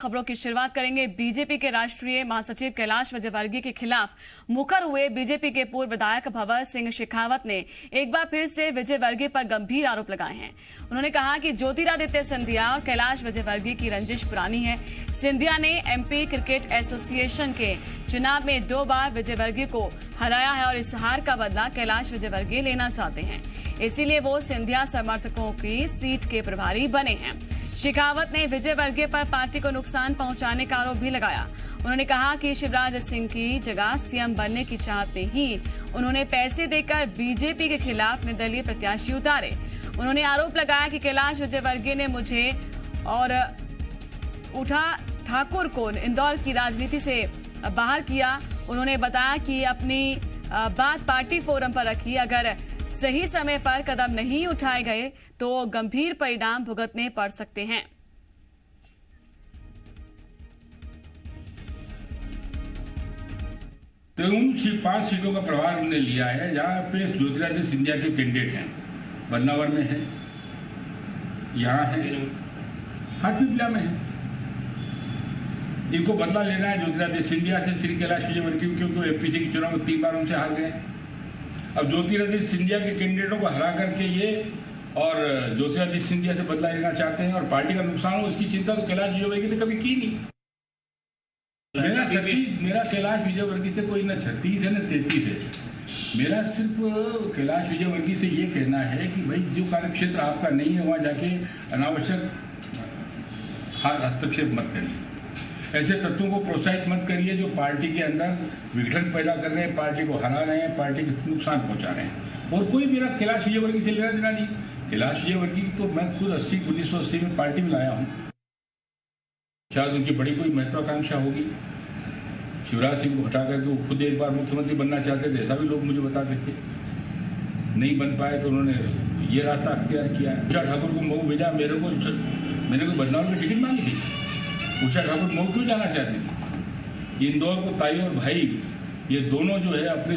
खबरों की शुरुआत करेंगे। बीजेपी के राष्ट्रीय महासचिव कैलाश विजयवर्गीय के खिलाफ मुखर हुए बीजेपी के पूर्व विधायक भवर सिंह शेखावत ने एक बार फिर से विजयवर्गीय पर गंभीर आरोप लगाए हैं। उन्होंने कहा कि ज्योतिरादित्य सिंधिया और कैलाश विजयवर्गीय की रंजिश पुरानी है। सिंधिया ने एमपी क्रिकेट एसोसिएशन के चुनाव में 2 बार विजयवर्गीय को हराया है और इस हार का बदला कैलाश विजयवर्गीय लेना चाहते हैं। इसीलिए वो सिंधिया समर्थकों की सीट के प्रभारी बने हैं। शेखावत ने विजयवर्गीय पर पार्टी को नुकसान पहुंचाने का आरोप भी लगाया। उन्होंने कहा कि शिवराज सिंह की जगह सीएम बनने की चाहत में ही उन्होंने पैसे देकर बीजेपी के खिलाफ निर्दलीय प्रत्याशी उतारे। उन्होंने आरोप लगाया कि कैलाश विजयवर्गीय ने मुझे और उषा ठाकुर को इंदौर की राजनीति से बाहर किया। उन्होंने बताया कि अपनी बात पार्टी फोरम पर रखी। अगर सही समय पर कदम नहीं उठाए गए तो गंभीर परिणाम भुगतने पड़ सकते हैं। तो उन 5 सीटों का प्रभार उन्होंने लिया है जहां पे ज्योतिरादित्य सिंधिया के कैंडिडेट हैं। बदनावर में है, यहाँ है, हाटपिपला में है। इनको बदला लेना है ज्योतिरादित्य सिंधिया से, श्री कैलाश विजयवर्गीय, क्योंकि एमपीसी के चुनाव में 3 बार उनसे हार गए। अब ज्योतिरादित्य सिंधिया के कैंडिडेटों को हरा करके ये और ज्योतिरादित्य सिंधिया से बदला लेना चाहते हैं और पार्टी का नुकसान हो, इसकी चिंता तो कैलाश विजयवर्गीय ने कभी की नहीं। मेरा कैलाश विजयवर्गीय से कोई न 36 है न 33 है। मेरा सिर्फ कैलाश विजयवर्गीय से ये कहना है कि भाई जो कार्यक्षेत्र आपका नहीं है वहाँ जाके अनावश्यक हस्तक्षेप मत करिए। ऐसे तत्वों को प्रोत्साहित मत करिए जो पार्टी के अंदर विघटन पैदा कर रहे हैं, पार्टी को हरा रहे हैं, पार्टी को नुकसान पहुंचा रहे हैं। और कोई मेरा कैलाश विजयवर्गीय से लेना देना नहीं। कैलाश विजयवर्गीय तो मैं खुद 1980 में पार्टी में लाया हूँ। शायद उनकी बड़ी कोई महत्वाकांक्षा होगी। शिवराज सिंह को हटा करके वो खुद एक बार मुख्यमंत्री बनना चाहते थे, ऐसा भी लोग मुझे बताते थे। नहीं बन पाए तो उन्होंने ये रास्ता अख्तियार किया। उषा ठाकुर को मऊ भेजा। मैंने कोई बदनाम की टिकट मांगी थी? उषा ठाकुर मऊ क्यों जाना चाहती थी? इंदौर को ताई और भाई ये दोनों जो है अपने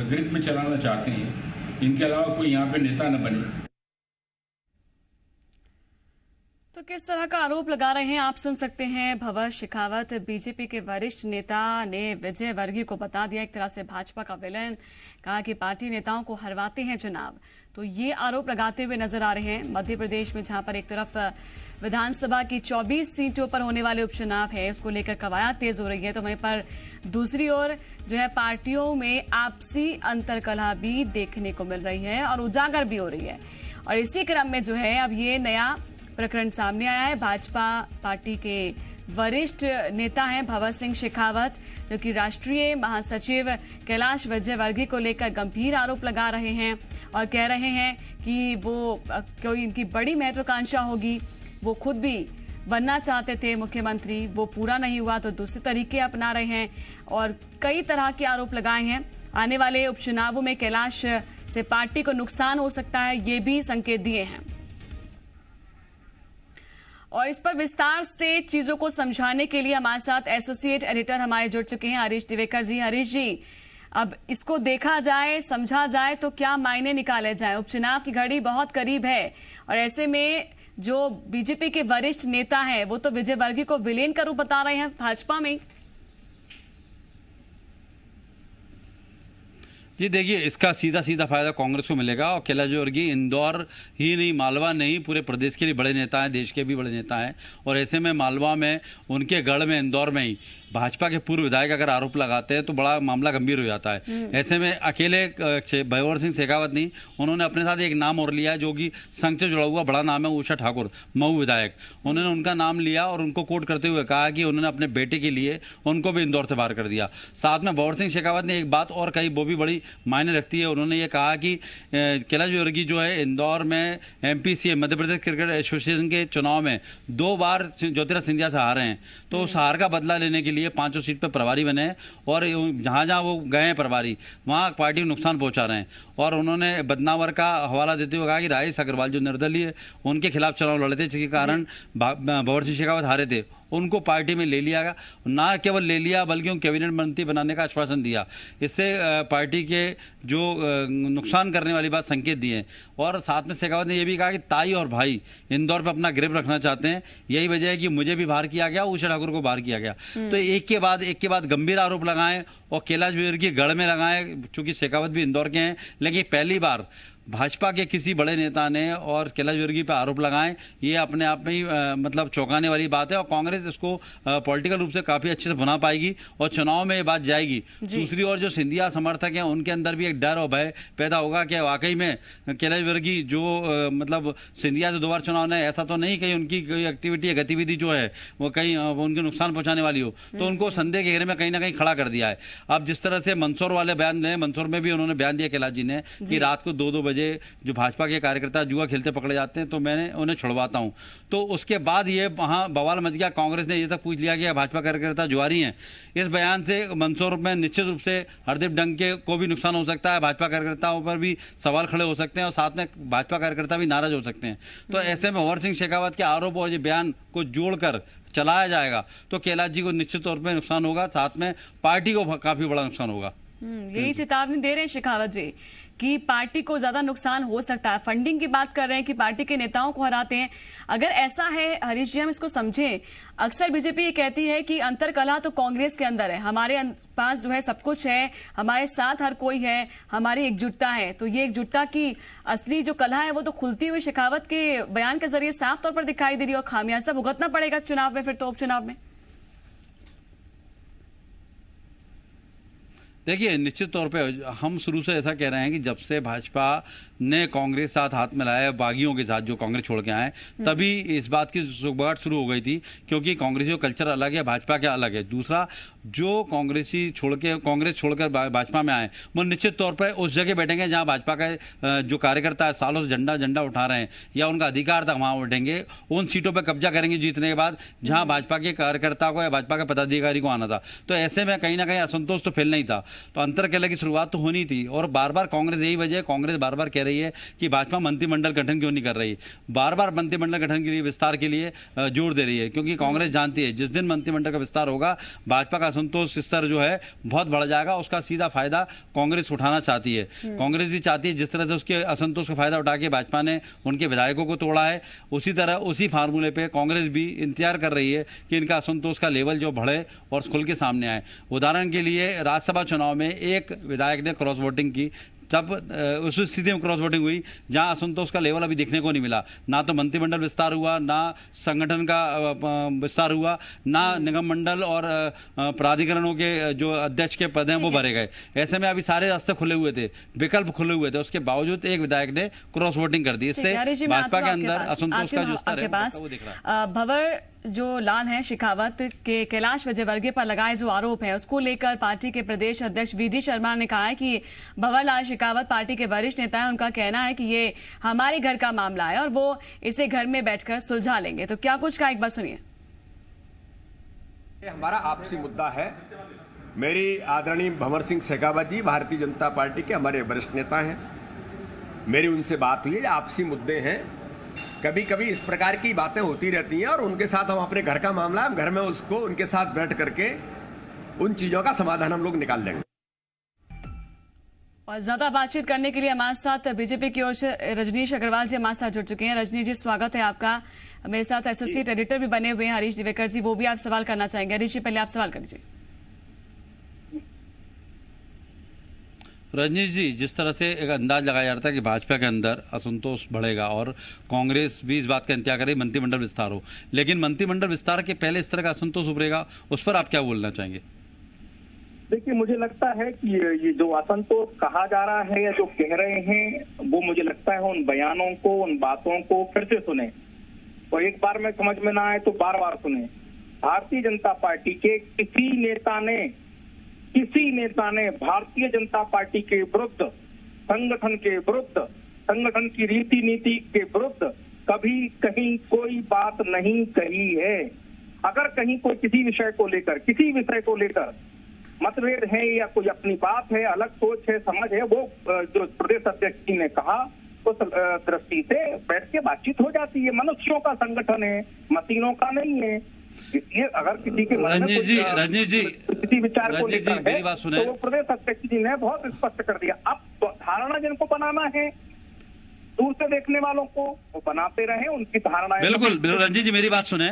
ग्रिप में चलाना चाहते हैं। इनके अलावा कोई यहाँ पे नेता न बने। तो किस तरह का आरोप लगा रहे हैं आप सुन सकते हैं। भवर शेखावत बीजेपी के वरिष्ठ नेता ने विजयवर्गीय को बता दिया एक तरह से भाजपा का विलेन। कहा कि पार्टी नेताओं को हरवाते हैं चुनाव। तो ये आरोप लगाते हुए नजर आ रहे हैं। मध्य प्रदेश में जहां पर एक तरफ विधानसभा की 24 सीटों पर होने वाले उपचुनाव है, उसको लेकर कवायद तेज हो रही है, तो वहीं पर दूसरी ओर जो है पार्टियों में आपसी अंतर्कलह भी देखने को मिल रही है और उजागर भी हो रही है। और इसी क्रम में जो है अब ये नया प्रकरण सामने आया है। भाजपा पार्टी के वरिष्ठ नेता हैं भवर सिंह शेखावत, जो कि राष्ट्रीय महासचिव कैलाश विजयवर्गीय को लेकर गंभीर आरोप लगा रहे हैं और कह रहे हैं कि वो कोई इनकी बड़ी महत्वाकांक्षा होगी। वो खुद भी बनना चाहते थे मुख्यमंत्री, वो पूरा नहीं हुआ तो दूसरे तरीके अपना रहे हैं और कई तरह के आरोप लगाए हैं। आने वाले उपचुनावों में कैलाश से पार्टी को नुकसान हो सकता है, ये भी संकेत दिए हैं। और इस पर विस्तार से चीजों को समझाने के लिए हमारे साथ एसोसिएट एडिटर हमारे जुड़ चुके हैं हरीश दिवेकर जी। हरीश जी, अब इसको देखा जाए, समझा जाए तो क्या मायने निकाले जाए? उपचुनाव की घड़ी बहुत करीब है और ऐसे में जो बीजेपी के वरिष्ठ नेता हैं वो तो विजयवर्गीय को विलेन का रूप बता रहे हैं भाजपा में। जी देखिए, इसका सीधा फायदा कांग्रेस को मिलेगा और कैलाश विजयवर्गीय इंदौर ही नहीं, मालवा नहीं, पूरे प्रदेश के लिए बड़े नेता हैं, देश के भी बड़े नेता हैं। और ऐसे में मालवा में, उनके गढ़ में, इंदौर में ही भाजपा के पूर्व विधायक अगर आरोप लगाते हैं तो बड़ा मामला गंभीर हो जाता है। ऐसे में अकेले भवर सिंह शेखावत नहीं, उन्होंने अपने साथ एक नाम और लिया जो कि संघ से जुड़ा हुआ बड़ा नाम है, उषा ठाकुर, मऊ विधायक। उन्होंने उनका नाम लिया और उनको कोट करते हुए कहा कि उन्होंने अपने बेटे के लिए उनको भी इंदौर से बाहर कर दिया। साथ में भवर सिंह शेखावत ने एक बात और कही, वो भी बड़ी मायने रखती है। उन्होंने ये कहा कि कैलाश विजयवर्गीय जो है इंदौर में MPC Madhya Pradesh cricket association के चुनाव में 2 बार ज्योतिरादित्य सिंधिया से हारे हैं। तो उस हार का बदला लेने के लिए 5 सीट पर प्रभारी बने और जहाँ जहाँ वो गए हैं प्रभारी, वहाँ पार्टी को नुकसान पहुँचा रहे हैं। और उन्होंने बदनावर का हवाला देते हुए कहा कि राजेश अग्रवाल जो निर्दलीय, उनके खिलाफ चुनाव लड़े थे, जिसके कारण भवर सिंह शेखावत हारे थे। उनको पार्टी में ले लिया गया। ना केवल ले लिया बल्कि उन कैबिनेट मंत्री बनाने का आश्वासन दिया। इससे पार्टी के जो नुकसान करने वाली बात संकेत दिए। और साथ में शेखावत ने यह भी कहा कि ताई और भाई इंदौर पर अपना ग्रिप रखना चाहते हैं। यही वजह है कि मुझे भी बाहर किया गया, उषा ठाकुर को बाहर किया गया। तो एक के बाद गंभीर आरोप लगाएं और कैलाश विजयवर्गीय गढ़ में लगाएं, चूंकि शेखावत भी इंदौर के हैं। लेकिन पहली बार भाजपा के किसी बड़े नेता ने और कैलाश विजयवर्गीय पर आरोप लगाएं, ये अपने आप में ही मतलब चौंकाने वाली बात है। और कांग्रेस इसको पॉलिटिकल रूप से काफ़ी अच्छे से बना पाएगी और चुनाव में ये बात जाएगी। दूसरी ओर जो सिंधिया समर्थक हैं उनके अंदर भी एक डर और भय पैदा होगा कि वाकई में कैलाश विजयवर्गीय जो मतलब सिंधिया से 2 बार चुनाव ने ऐसा तो नहीं कहीं उनकी कोई एक्टिविटी या गतिविधि जो है वो कहीं उनके नुकसान पहुँचाने वाली हो, तो उनको संदेह के घेरे में कहीं ना कहीं खड़ा कर दिया है। अब जिस तरह से मंदसौर वाले बयान दें, मंदसौर में भी उन्होंने बयान दिया कैलाश जी ने कि रात को 2-2 बजे जो भाजपा के कार्यकर्ता जुआ खेलते पकड़े जाते हैं तो मैंने उन्हें छुड़वाता हूं। तो उसके बाद ये वहां बवाल मच गया। कांग्रेस ने ये तक पूछ लिया कि भाजपा कार्यकर्ता जुआरी हैं। इस बयान से मंदसौर में निश्चित रूप से हरदीप डंके को भी नुकसान हो सकता है, भाजपा कार्यकर्ताओं पर भी सवाल खड़े हो सकते हैं और साथ में भाजपा कार्यकर्ता भी नाराज हो सकते हैं। तो ऐसे में अमर सिंह शेखावत के आरोप और ये बयान को जोड़कर चलाया जाएगा तो कैलाश जी को निश्चित तौर पर नुकसान होगा, साथ में पार्टी को काफी बड़ा नुकसान होगा। यही चेतावनी दे रहे हैं शेखावत जी कि पार्टी को ज्यादा नुकसान हो सकता है। फंडिंग की बात कर रहे हैं कि पार्टी के नेताओं को हराते हैं। अगर ऐसा है हरीश जी, हम इसको समझें, अक्सर बीजेपी ये कहती है कि अंतरकलह तो कांग्रेस के अंदर है, हमारे पास जो है सब कुछ है, हमारे साथ हर कोई है, हमारी एकजुटता है। तो ये एकजुटता की असली जो कलह है वो तो खुलती हुई शेखावत के बयान के जरिए साफ तौर पर दिखाई दे रही है और खामियाजा भुगतना पड़ेगा चुनाव में, फिर तो उपचुनाव में। देखिए, निश्चित तौर पे हम शुरू से ऐसा कह रहे हैं कि जब से भाजपा ने कांग्रेस साथ हाथ मिलाया बागियों के साथ जो कांग्रेस छोड़ के आए, तभी इस बात की सुगबुगाहट शुरू हो गई थी, क्योंकि कांग्रेसी का कल्चर अलग है, भाजपा का अलग है। दूसरा, जो कांग्रेस छोड़कर भाजपा में आए वो निश्चित तौर पर उस जगह बैठेंगे जहाँ भाजपा का जो कार्यकर्ता है सालों से झंडा उठा रहे हैं या उनका अधिकार था, वहाँ बैठेंगे। उन सीटों पर कब्जा करेंगे जीतने के बाद जहाँ भाजपा के कार्यकर्ता को या भाजपा के पदाधिकारी को आना था। तो ऐसे में कहीं ना कहीं असंतोष तो फैलना ही था। तो अंतरकलह की शुरुआत तो होनी थी। और बार बार कांग्रेस, यही वजह है कांग्रेस बार बार कह रही है कि भाजपा मंत्रिमंडल गठन क्यों नहीं कर रही, बार बार मंत्रिमंडल गठन के लिए, विस्तार के लिए जोर दे रही है, क्योंकि कांग्रेस जानती है जिस दिन मंत्रिमंडल का विस्तार होगा भाजपा का असंतोष स्तर जो है बहुत बढ़ जाएगा। उसका सीधा फायदा कांग्रेस उठाना चाहती है। कांग्रेस भी चाहती है जिस तरह से उसके असंतोष का फायदा उठा के भाजपा ने उनके विधायकों को तोड़ा है, उसी तरह उसी फार्मूले पे कांग्रेस भी इंतजार कर रही है कि इनका असंतोष का लेवल जो बढ़े और खुल के सामने आए। उदाहरण के लिए राज्यसभा चुनाव में एक विधायक ने क्रॉस वोटिंग की, तब उस स्थिति में क्रॉस वोटिंग हुई जहां असंतोष का लेवल अभी देखने को नहीं मिला। ना तो मंत्रिमंडल विस्तार हुआ, ना संगठन का विस्तार हुआ, ना निगम मंडल और प्राधिकरणों के जो अध्यक्ष के पद हैं वो भरे गए। ऐसे में अभी सारे रास्ते खुले हुए थे, विकल्प खुले हुए थे, उसके बावजूद एक विधायक ने क्रॉस वोटिंग कर दी। इससे भाजपा के अंदर असंतोष का जो स्तर है वो दिख रहा है। भंवर जो लाल है शेखावत के कैलाश विजयवर्गीय पर लगाए जो आरोप है उसको लेकर पार्टी के प्रदेश अध्यक्ष वीडी शर्मा ने कहा है कि भंवर लाल शेखावत पार्टी के वरिष्ठ नेता है, उनका कहना है कि ये हमारे घर का मामला है और वो इसे घर में बैठकर सुलझा लेंगे। तो क्या कुछ का, एक बार सुनिए। हमारा आपसी मुद्दा है। मेरी आदरणीय भंवर सिंह शेखावत जी भारतीय जनता पार्टी के हमारे वरिष्ठ नेता हैं, मेरी उनसे बात हुई, आपसी मुद्दे हैं। कभी कभी इस प्रकार की बातें होती रहती हैं और उनके साथ हम अपने घर का मामला, हम घर में उसको उनके साथ बैठ करके उन चीजों का समाधान हम लोग निकाल लेंगे। और ज्यादा बातचीत करने के लिए हमारे साथ बीजेपी की ओर से रजनीश अग्रवाल जी हमारे साथ जुड़ चुके हैं। रजनीश जी, स्वागत है आपका। मेरे साथ एसोसिएट एडिटर भी बने हुए हैं हरीश दिवेकर जी, वो भी आप सवाल करना चाहेंगे। हरीश जी, पहले आप सवाल कर लीजिए। रजनीश जी, जिस तरह से एक अंदाज लगाया जा रहा था कि भाजपा के अंदर असंतोष बढ़ेगा और कांग्रेस भी इस बात का इंतजार करे मंत्रिमंडल विस्तार हो, लेकिन मंत्रिमंडल विस्तार के पहले इस तरह का असंतोष उभरेगा, उस पर आप क्या बोलना चाहेंगे? देखिए, मुझे लगता है कि ये जो असंतोष कहा जा रहा है या जो कह रहे हैं वो मुझे लगता है उन बयानों को, उन बातों को फिर से सुने और एक बार में समझ में ना आए तो बार बार सुने। भारतीय जनता पार्टी के किसी नेता ने भारतीय जनता पार्टी के विरुद्ध, संगठन के विरुद्ध, संगठन की रीति नीति के विरुद्ध कभी कहीं कोई बात नहीं कही है। अगर कहीं कोई किसी विषय को लेकर मतभेद है या कोई अपनी बात है, अलग सोच है, समझ है, वो जो प्रदेश अध्यक्ष जी ने कहा उस दृष्टि से बैठ के बातचीत हो जाती है। मनुष्यों का संगठन है, मशीनों का नहीं है। ये अगर किसी के मन में रजनीश जी, रजनीश जी, किसी विचार को रजनीश जी, लेकर मेरी है, बात सुने। तो वो प्रदेश अध्यक्ष जी ने बहुत स्पष्ट कर दिया। अब तो धारणा जिनको बनाना है दूर से देखने वालों को, वो बनाते रहे, उनकी धारणा। बिल्कुल बिल्कुल। रजनीश जी मेरी बात सुने।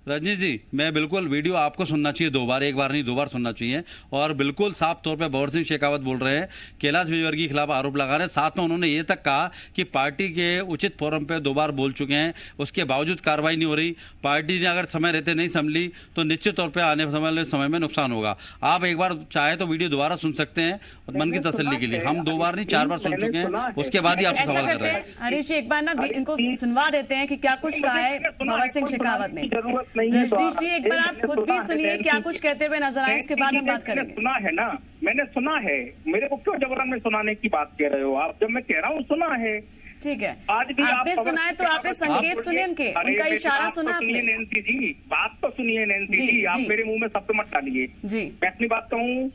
रजनीश जी, मैं बिल्कुल, वीडियो आपको सुनना चाहिए 2 बार, 1 बार नहीं 2 बार सुनना चाहिए। और बिल्कुल साफ तौर पे भंवर सिंह शेखावत बोल रहे हैं, कैलाश विजयवर्गीय के खिलाफ आरोप लगा रहे हैं। साथ में उन्होंने ये तक कहा कि पार्टी के उचित फोरम पे 2 बार बोल चुके हैं, उसके बावजूद कार्रवाई नहीं हो रही। पार्टी ने अगर समय रहते नहीं संभली तो निश्चित तौर पर आने वाले समय में नुकसान होगा। आप एक बार चाहे तो वीडियो दोबारा सुन सकते हैं मन की तसल्ली के लिए। हम 2 बार नहीं 4 बार सुन चुके हैं, उसके बाद ही आपसे ऐसा सवाल कर करते रहे हैं हैं। हरीश जी, एक बार ना इनको सुनवा देते हैं कि क्या कुछ कहा है भंवर सिंह शेखावत ने। जरूरत नहीं है। रजनीश जी, एक बार आप खुद भी सुनिए क्या कुछ कहते हुए नजर आए, उसके बाद हम बात करेंगे। सुना है ना, मैंने सुना है, मेरे को क्यों जबरन में सुनाने की बात कह रहे हो आप? जब मैं कह रहा हूँ सुना है। ठीक है, आज भी आपने सुना है तो आपने संकेत सुने उनके, उनका इशारा सुना आपने। नैन्सी जी, बात तो सुनिए नैन्सी जी, आप मेरे मुंह में शब्द मत डालिए जी। मैं अपनी बात कहूँ।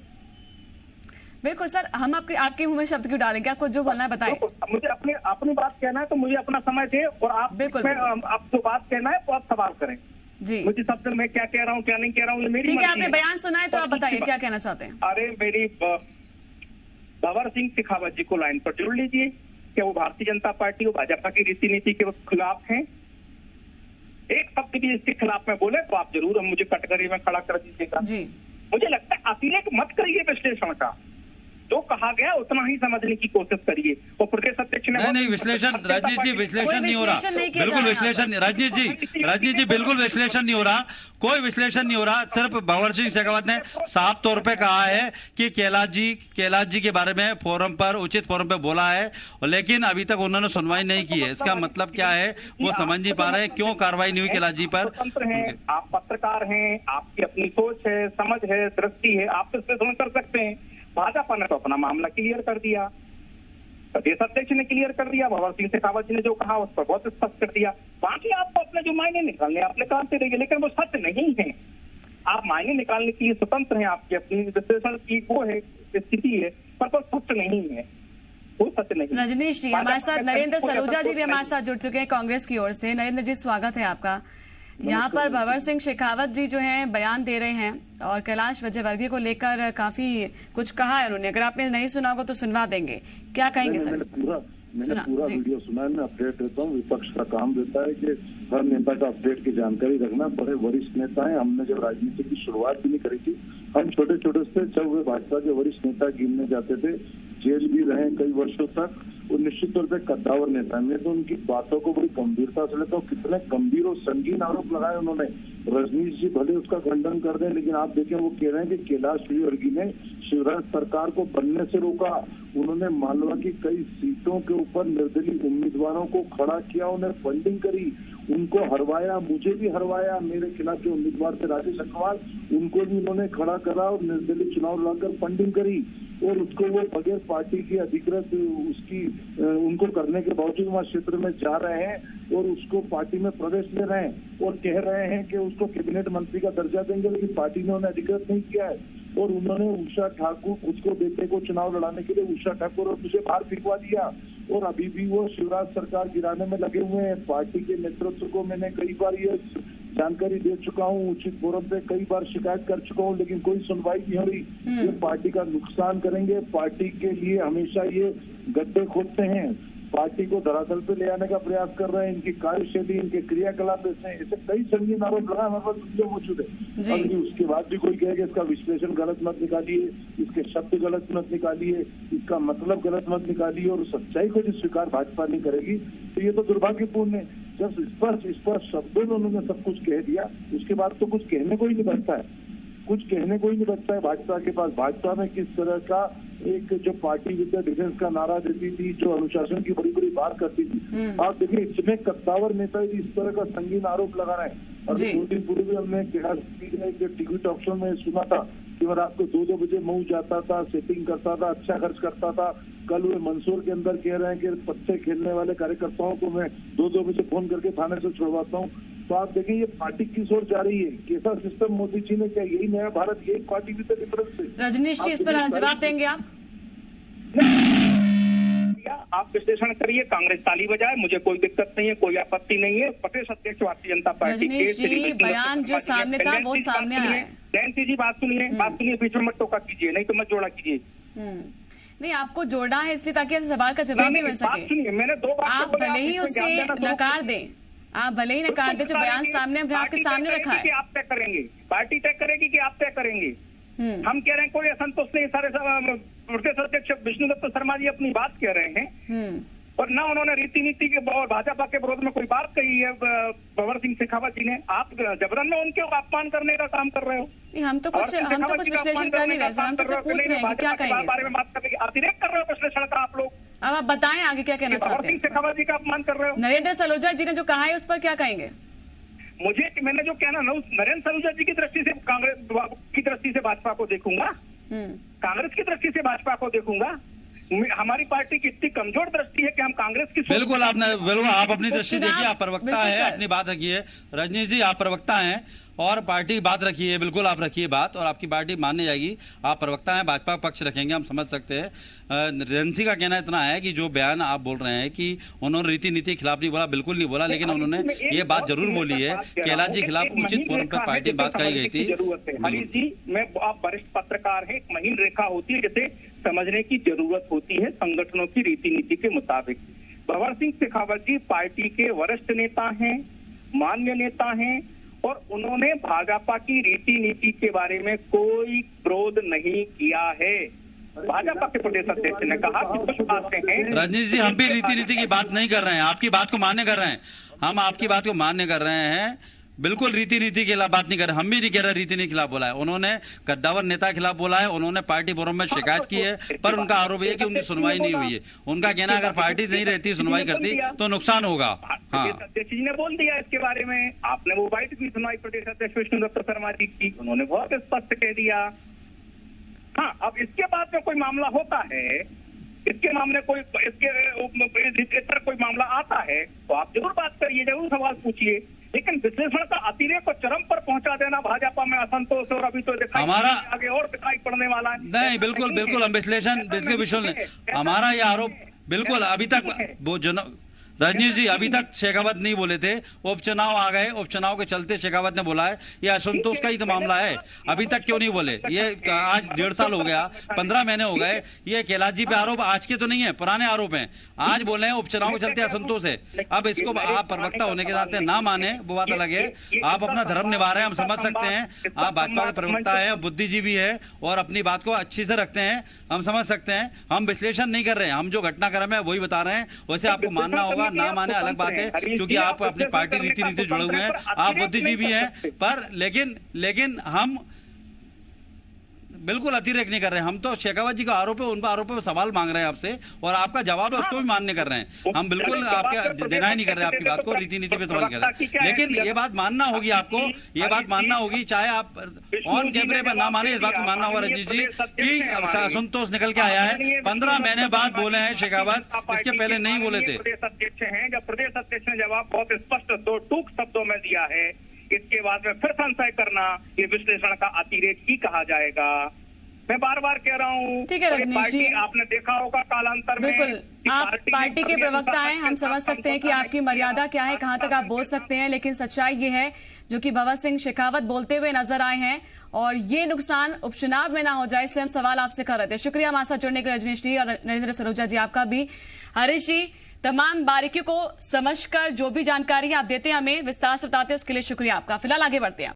बिल्कुल सर, हम आपके मुंह में शब्द क्यों डालेंगे? आपको जो बोलना है बताएं। मुझे अपनी बात कहना है तो मुझे अपना समय दे, और आप बिल्कुल आप जो बात कहना है तो आप सवाल करें जी। मुझे शब्द मैं क्या कह रहा हूँ क्या नहीं कह रहा हूँ ये मेरी ठीक है, मर्जी आपने बयान सुना है तो आप बताइए क्या कहना चाहते हैं। अरे मेरी भंवर सिंह शेखावत जी को लाइन पर जोड़ लीजिए। क्या वो भारतीय जनता पार्टी और भाजपा की रीति नीति के खिलाफ हैं? एक शब्द भी इसके खिलाफ में बोले तो आप जरूर हम मुझे कटघरे में खड़ा कर दीजिएगा जी। मुझे लगता है अतिरेक मत करिए विश्लेषण का, जो कहा गया उतना ही समझने की कोशिश करिए। और प्रदेश अध्यक्ष ने नहीं विश्लेषण, रजनीश जी विश्लेषण नहीं हो रहा, बिल्कुल विश्लेषण, रजनीश जी बिल्कुल विश्लेषण नहीं हो रहा, कोई विश्लेषण नहीं हो रहा। सिर्फ भंवर सिंह शेखावत ने साफ तौर पे कहा है कि कैलाश जी के बारे में फोरम पर, उचित फोरम पे बोला है, लेकिन अभी तक उन्होंने सुनवाई नहीं की है। इसका मतलब क्या है वो समझ नहीं पा रहे हैं, क्यों कार्रवाई नहीं हुई कैलाश जी पर। स्वतंत्र हैं, आप पत्रकार हैं, आपकी अपनी सोच है, समझ है, दृष्टि है, आप विश्लेषण कर सकते हैं। भाजपा ने तो अपना मामला क्लियर कर दिया, प्रदेश अध्यक्ष ने क्लियर कर दिया, भंवर सिंह शेखावत जी ने जो कहा उस पर बहुत स्पष्ट कर दिया। बाकी आपको अपने जो मायने निकालने आप निकालते रहिए, लेकिन वो सच नहीं है। आप मायने निकालने के लिए स्वतंत्र हैं, आपकी अपनी विश्लेषण की वो है स्थिति है, पर वो सच नहीं है, वो सच नहीं। रजनीश जी हमारे साथ, नरेंद्र सलूजा जी भी हमारे साथ जुड़ चुके हैं कांग्रेस की ओर से। नरेंद्र जी स्वागत है आपका। यहाँ पर भंवर सिंह शेखावत जी जो हैं बयान दे रहे हैं और कैलाश विजयवर्गीय को लेकर काफी कुछ कहा है उन्होंने। अगर आपने नहीं सुना होगा तो सुनवा देंगे, क्या कहेंगे सर? मैंने पूरा वीडियो सुना है, मैं अपडेट देता हूँ। विपक्ष का काम रहता है कि हर नेता का अपडेट की जानकारी रखना। बड़े वरिष्ठ नेता हैं, हमने जब राजनीति की शुरुआत भी नहीं करी थी, हम छोटे छोटे से जब वे भाजपा के वरिष्ठ नेता गिनने जाते थे, जेल भी रहे कई वर्षों तक, वो निश्चित तौर पर कद्दावर नेता है। मैं तो उनकी बातों को बड़ी गंभीरता से लेता हूँ। कितने गंभीर और संगीन आरोप लगाए उन्होंने। रजनीश जी भले उसका खंडन कर दें, लेकिन आप देखें वो कह रहे हैं कि कैलाश विजयवर्गीय ने शिवराज सरकार को बनने से रोका, उन्होंने मालवा की कई सीटों के ऊपर निर्दलीय उम्मीदवारों को खड़ा किया, उन्हें फंडिंग करी, उनको हरवाया, मुझे भी हरवाया। मेरे खिलाफ जो उम्मीदवार थे राजेश अग्रवाल, उनको भी उन्होंने खड़ा करा और निर्दलीय चुनाव लड़कर फंडिंग करी, और उसको वो बगैर पार्टी की अधिकृत उसकी उनको करने के बावजूद वहाँ क्षेत्र में जा रहे हैं और उसको पार्टी में प्रवेश ले रहे हैं और कह रहे हैं कि उसको कैबिनेट मंत्री का दर्जा देंगे, लेकिन पार्टी ने उन्हें अधिकृत नहीं किया है। और उन्होंने उषा ठाकुर, उसको बेटे को चुनाव लड़ाने के लिए उषा ठाकुर और मुझे बाहर फिकवा दिया, और अभी भी वो शिवराज सरकार गिराने में लगे हुए हैं। पार्टी के नेतृत्व को मैंने कई बार ये जानकारी दे चुका हूँ, उचित फोरम पे कई बार शिकायत कर चुका हूँ, लेकिन कोई सुनवाई नहीं हो रही। ये पार्टी का नुकसान करेंगे, पार्टी के लिए हमेशा ये गड्ढे खोदते हैं, पार्टी को धरातल पे ले आने का प्रयास कर रहे हैं। इनकी कार्यशैली, इनके क्रियाकलाप ऐसे कई संगीन आरोप लगा हमारे पास वीडियो मौजूद है। और उसके बाद भी कोई कहेगा इसका विश्लेषण गलत मत निकालिए, इसके शब्द गलत मत निकालिए, इसका मतलब गलत मत निकालिए, और सच्चाई को जो स्वीकार भाजपा नहीं करेगी तो ये तो दुर्भाग्यपूर्ण है। जब स्पष्ट शब्दों में उन्होंने सब कुछ कह दिया, उसके बाद तो कुछ कहने को ही नहीं बचता है, कुछ कहने को ही नहीं बचता है भाजपा के पास। भाजपा में किस तरह का एक जो पार्टी विद डिफेंस का नारा देती थी, जो अनुशासन की बड़ी बड़ी बात करती थी, आप देखिए इतने कद्दावर नेता इस तरह का संगीन आरोप लगा रहे हैं। अभी 2 दिन पूर्व भी हमने टीवी टॉक शो में सुना था कि मैं रात को 2-2 बजे मऊ जाता था, सेटिंग करता था, अच्छा खर्च करता था। कल वे मंसूर के अंदर कह रहे हैं कि पत्ते खेलने वाले कार्यकर्ताओं को मैं 2-2 बजे फोन करके थाने से छुड़वाता हूँ। तो आप देखिए ये पार्टी किस ओर जा रही है, कैसा सिस्टम मोदी जी ने किया, यही नया भारत, यही पार्टी की तरफ से। रजनीश जी इस पर जवाब देंगे आप? दिया, आप विश्लेषण करिए, कांग्रेस ताली बजाए, मुझे कोई दिक्कत नहीं है, कोई आपत्ति नहीं है। प्रदेश अध्यक्ष भारतीय जनता पार्टी के रजनीश जी, बयान जो सामने था वो सामने आया है। जयंती जी बात सुनिए, बीच में मत टोका कीजिए, नहीं तो मत जोड़ा कीजिए। नहीं, आपको जोड़ना है इसलिए ताकि आप सवाल का जवाब भी मिल सके। सुनिए, मैंने 2 बार आप भले ही उससे नकार दें, आप भले ही नकार दें, जो बयान सामने आपके सामने रखा है। आप तय करेंगे, पार्टी तय करेगी कि आप तय करेंगे। हम कह रहे हैं कोई असंतोष नहीं, सारे प्रदेश अध्यक्ष विष्णुदत्त शर्मा जी अपनी बात कह रहे हैं और ना उन्होंने रीति नीति के और भाजपा के विरोध में कोई बात कही है भंवर सिंह शेखावत जी ने। आप जबरन में उनके अपमान करने का काम कर रहे हो। नहीं, हम तो कुछ विश्लेषण कर नहीं रहे, हम तो सिर्फ पूछ रहे हैं कि क्या कहेंगे बारे में बात करने, अतिरेक कर रहे हो विश्लेषण का आप लोग। अब आप बताएं आगे क्या कहना चाहते हैं। शेखावत जी का अपमान कर रहे हो। नरेंद्र सलूजा जी ने जो कहा है उस पर क्या कहेंगे? मैंने जो कहना नरेंद्र सलूजा जी की दृष्टि से कांग्रेस की दृष्टि से भाजपा को देखूंगा, कांग्रेस की दृष्टि से भाजपा को देखूंगा। हमारी पार्टी की इतनी कमजोर दृष्टि है कि हम कांग्रेस की बिल्कुल आप अपनी दृष्टि देखिए, आप प्रवक्ता है, अपनी बात रखिए। रजनीश जी, आप प्रवक्ता हैं और पार्टी की बात रखिए, बिल्कुल आप रखिए बात और आपकी पार्टी मानने जाएगी। आप प्रवक्ता हैं, भाजपा पक्ष रखेंगे, हम समझ सकते हैं। रेंसी का कहना इतना है कि जो बयान आप बोल रहे हैं कि उन्होंने रीति नीति के खिलाफ नहीं बोला, बिल्कुल नहीं बोला, लेकिन उन्होंने ये बात जरूर बोली है कि कैलाश जी के खिलाफ उचित फोरम पर पार्टी बात कही गई थी। हरीश जी, आप वरिष्ठ पत्रकार हैं, एक महीन रेखा होती है जिसे समझने की जरूरत होती है संगठनों की रीति नीति के मुताबिक। भंवर सिंह शेखावत जी पार्टी के वरिष्ठ नेता हैं, मान्य नेता हैं और उन्होंने भाजपा की रीति नीति के बारे में कोई विरोध नहीं किया है। भाजपा के प्रदेश अध्यक्ष ने कहा कि कुछ बातें हैं। रजनीश जी, हम भी रीति नीति की बात नहीं कर रहे हैं, आपकी बात को मान्य कर रहे हैं। हम आपकी बात को मान्य कर रहे हैं, बिल्कुल रीति नीति के खिलाफ बात नहीं कर रहे। हम भी नहीं कह रहे रीति नीति के खिलाफ बोला है, उन्होंने कद्दावर नेता के खिलाफ बोला है, उन्होंने पार्टी फोरम में शिकायत की है, पर उनका आरोप है कि उनकी सुनवाई नहीं हुई है। उनका कहना अगर पार्टी नहीं रहती, सुनवाई करती तो नुकसान होगा। हाँ, अध्यक्ष जी ने बोल दिया इसके बारे में। आपने वो बाइट की सुनवाई प्रदेश अध्यक्ष विष्णुदत्त शर्मा जी की, उन्होंने बहुत स्पष्ट कह दिया। हाँ, अब इसके बाद में कोई मामला होता है, इसके मामले इसके इतर कोई मामला आता है तो आप जरूर बात करिए, जरूर सवाल पूछिए, लेकिन विश्लेषण का अतिरेक को चरम पर पहुंचा देना, भाजपा में असंतोष और अभी तो दिखाई हमारा आगे और दिखाई पड़ने वाला है। नहीं, बिल्कुल हम विश्लेषण विश्लेषण हमारा ये आरोप बिल्कुल अभी तक वो रजनीश जी अभी तक शेखावत नहीं बोले थे, उपचुनाव आ गए, उपचुनाव के चलते शेखावत ने बोला है। ये असंतोष का ही तो मामला है, अभी तक क्यों नहीं बोले? ये आज 1.5 साल हो गया, 15 महीने हो गए। ये कैलाश जी पे आरोप आज के तो नहीं है, पुराने आरोप हैं। आज बोले हैं उपचुनाव के चलते असंतोष है। अब इसको आप प्रवक्ता होने के नाते ना माने वो बात अलग है, आप अपना धर्म निभा रहे हैं, हम समझ सकते हैं। आप भाजपा के प्रवक्ता है, बुद्धिजीवी है और अपनी बात को अच्छी से रखते हैं, हम समझ सकते हैं। हम विश्लेषण नहीं कर रहे हैं, हम जो घटनाक्रम है वही बता रहे हैं। वैसे आपको मानना होगा, ना माने अलग बात है, क्योंकि आप अपनी पार्टी रीति नीति जुड़े हुए हैं, आप बुद्धिजीवी हैं, पर लेकिन हम बिल्कुल अतिरेक नहीं कर रहे हैं। हम तो शेखावत जी का आरोप है, उन पर आरोपों पर सवाल मांग रहे हैं आपसे और आपका जवाब है उसको भी मान्य कर रहे हैं। हम बिल्कुल आपके डिनाई नहीं कर रहे आपकी बात को, रीति नीति पे सवाल कर रहे हैं। लेकिन ये बात मानना होगी आपको, ये बात मानना होगी, चाहे आप ऑन कैमरे पर ना माने, इस बात को मानना होगा रजनीश जी कि असंतोष निकल के आया है। 15 महीने बाद बोले हैं शेखावत, इसके पहले नहीं बोले थे। प्रदेश अध्यक्ष हैं, जब प्रदेश अध्यक्ष ने जवाब बहुत स्पष्ट 2 टूक शब्दों में दिया है, इसके बाद में फिर संशय करना ये विश्लेषण का अतिरेक ही कहा जाएगा। मैं बार बार कह रहा हूँ, ठीक है रजनीश जी, आपने देखा होगा कालांतर में, बिल्कुल आप पार्टी के प्रवक्ता हैं, हम समझ सकते हैं कि आपकी मर्यादा क्या है, कहां तक आप बोल सकते हैं, लेकिन सच्चाई ये है जो कि भंवर सिंह शेखावत बोलते हुए नजर आए हैं और ये नुकसान उपचुनाव में ना हो जाए, इसलिए हम सवाल आपसे कर रहे थे। शुक्रिया हमारे साथ जुड़ने के लिए रजनीश जी और नरेंद्र सलूजा जी, आपका भी। हरीश जी, तमाम बारीकियों को समझकर जो भी जानकारी आप देते हैं हमें विस्तार से बताते हैं, उसके लिए शुक्रिया आपका। फिलहाल आगे बढ़ते हैं।